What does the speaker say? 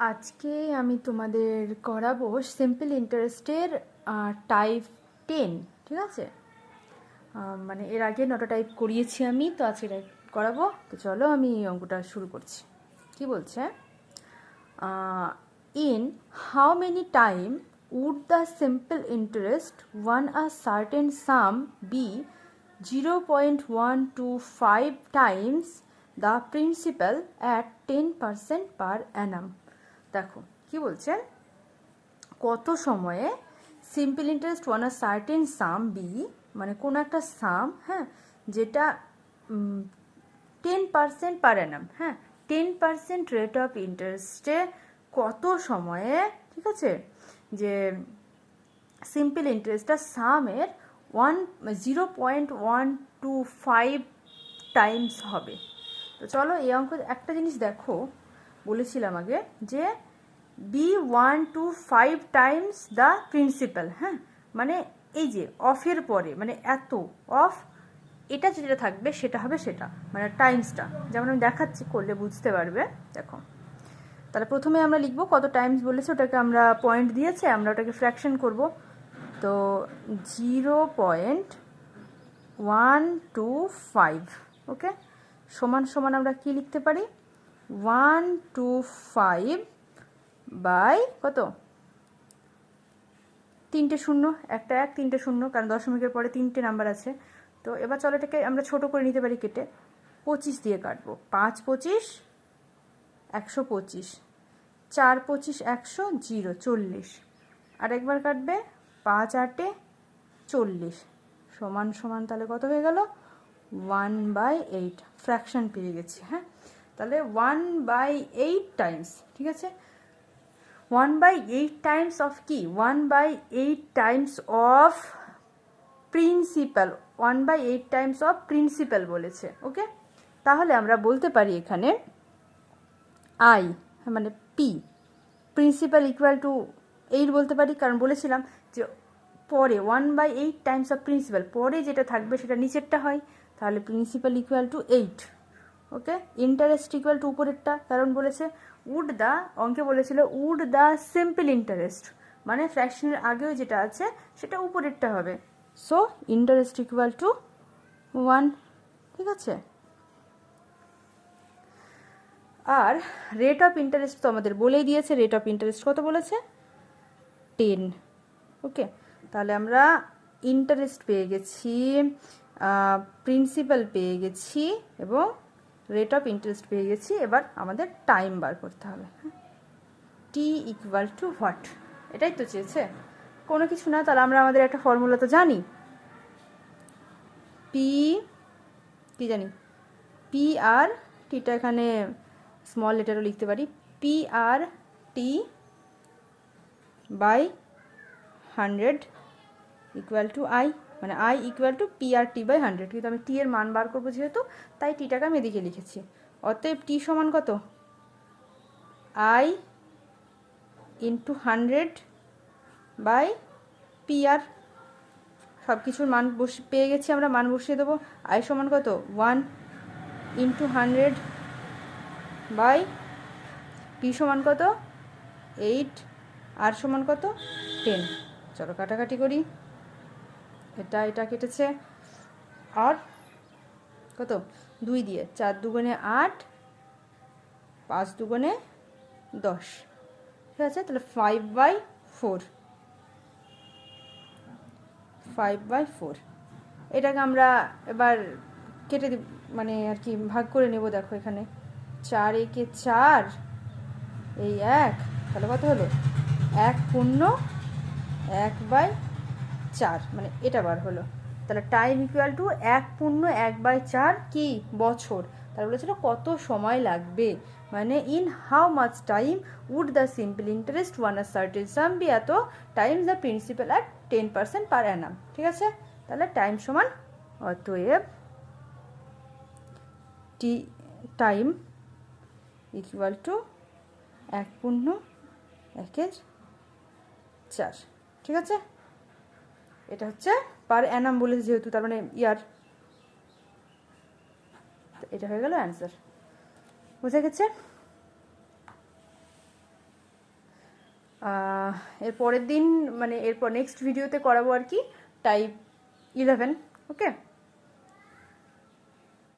আজকে আমি তোমাদের করাবো সিম্পল ইন্টারেস্টের টাইপ 10। ঠিক আছে, মানে এর আগে 9টা টাইপ করিয়েছি আমি, তো আজকে টাইপ করাবো। তো চলো আমি অঙ্কটা শুরু করছি। কি বলছে, in how many time would the simple interest on a certain sum be 0.125 times the principal at 10% per annum. দেখো কি বলছে, কত সময়ে simple interest on a certain sum be, মানে কোনো একটা সাম, হ্যাঁ, যেটা 10% পার অ্যানাম, হ্যাঁ, 10% রেট অফ ইন্টারেস্টে কত সময়ে, ঠিক আছে, যে সিম্পল ইন্টারেস্টটা সামের 0.125 টাইমস হবে। তো চলো এই অঙ্ক একটা জিনিস দেখো, বলেছিলাম আগে যে B125 টাইমস দ্য প্রিন্সিপাল, হ্যাঁ, মানে এই যে অফের পরে, মানে এত অফ, এটা যেটা থাকবে সেটা হবে, সেটা মানে টাইমসটা, যেমন আমি দেখাচ্ছি, করলে বুঝতে পারবে। দেখো, তাহলে প্রথমে আমরা লিখবো কত টাইমস বলেছে, ওটাকে আমরা পয়েন্ট দিয়েছে, আমরা ওটাকে ফ্র্যাকশন করব। তো 0.125, ওকে, সমান সমান আমরা কি লিখতে পারি, 125 বাই কত, 3টে শূন্য, একটা 1 3টে শূন্য, কারণ দশমিকের পরে 3টে নাম্বার আছে। তো এবার চলো এটাকে আমরা ছোট করে নিতে পারি কেটে, 25 দিয়ে কাটবো, 5 25 125, 4 25 100, 0 40, আর একবার কাটবে 5 8 40, সমান সমান তাহলে কত হয়ে গেল, 1/8, ফ্র্যাকশন পেয়ে গেছি। হ্যাঁ, তাহলে 1/8 টাইমস, ঠিক আছে, 1/8 টাইমস অফ কি, 1/8 Times of principal, 1/8 Times of principal বলেছে। ওকে, তাহলে আমরা বলতে পারি এখানে আই, মানে পি প্রিন্সিপাল ইকুয়াল টু 8 বলতে পারি, কারণ বলেছিলাম যে পরে 1/8 টাইমস অফ প্রিন্সিপাল, পরে যেটা থাকবে সেটা নিচেরটা হয়, তাহলে principal equal to 8। Okay, interest equal to উপরেরটা, কারণ বলেছে উড দ্য, অঙ্কে বলেছিল উড দ্য সিম্পল ইন্টারেস্ট, মানে ফ্র্যাকশনের আগেও যেটা আছে সেটা উপরেরটা হবে। সো ইন্টারেস্ট ইকুয়াল টু 1, ঠিক আছে। আর রেট অফ ইন্টারেস্ট তো আমাদের বলেই দিয়েছে, রেট অফ ইন্টারেস্ট কত বলেছে, 10। ওকে, তাহলে আমরা ইন্টারেস্ট পেয়ে গেছি, প্রিন্সিপাল পেয়ে গেছি, এবং রেট অফ ইন্টারেস্ট পেয়ে গেছি। এবার আমাদের টাইম বার করতে হবে। টি ইকুয়াল টু হোয়াট, এটাই তো চেয়েছে, কোনো কিছু না। তাহলে আমরা আমাদের একটা ফর্মুলা তো জানি, পি, কি জানি, পি আর টিটা এখানে স্মল লেটারও লিখতে পারি, P R T by 100 equal to I, মানে I equal to P R T by 100, কিন্তু আমি টি এর মান বার করবো যেহেতু, তাই টিটাকে আমি এদিকে লিখেছি। অতএব টি সমান কত, I into 100 by P R, সব কিছুর মান পেয়ে গেছি আমরা, মান বসিয়ে দেবো। আই সমান কত, 1 ইন্টু 100 বাই পি সমান কত 8, আর সমান কত 10। চলো কাটাকাটি করি, এটা এটা কেটেছে, আর কত, 2 দিয়ে, 4 দুগুণে 8, 5 দুগুণে 10, ঠিক আছে। তাহলে 5/4, 5/4, এটাকে আমরা এবার কেটে দিব, মানে আর কি ভাগ করে নেব। দেখো এখানে 4 একে 4, এই 1, তাহলে কত হলো, 1/1/4, মানে এটা বার হলো। তাহলে টাইম ইকুয়াল টু 1/1/4 কি, বছর। তাহলে বলেছিল কত সময় লাগবে, মানে in how much time would the simple interest on a certain sum be এত times the principal at 10% per annum, ঠিক আছে। তাহলে টাইম সমান, অতএব টি টাইম ইকুয়াল টু 1/1/4, ঠিক আছে। এটা হচ্ছে পার অ্যানাম বলেছে যেহেতু, তার মানে ইয়ার, এটা হয়ে গেল অ্যান্সার। বুঝে গেছে। এর পরের দিন মানে এরপর নেক্সট ভিডিওতে করাবো আর কি টাইপ 11, ওকে।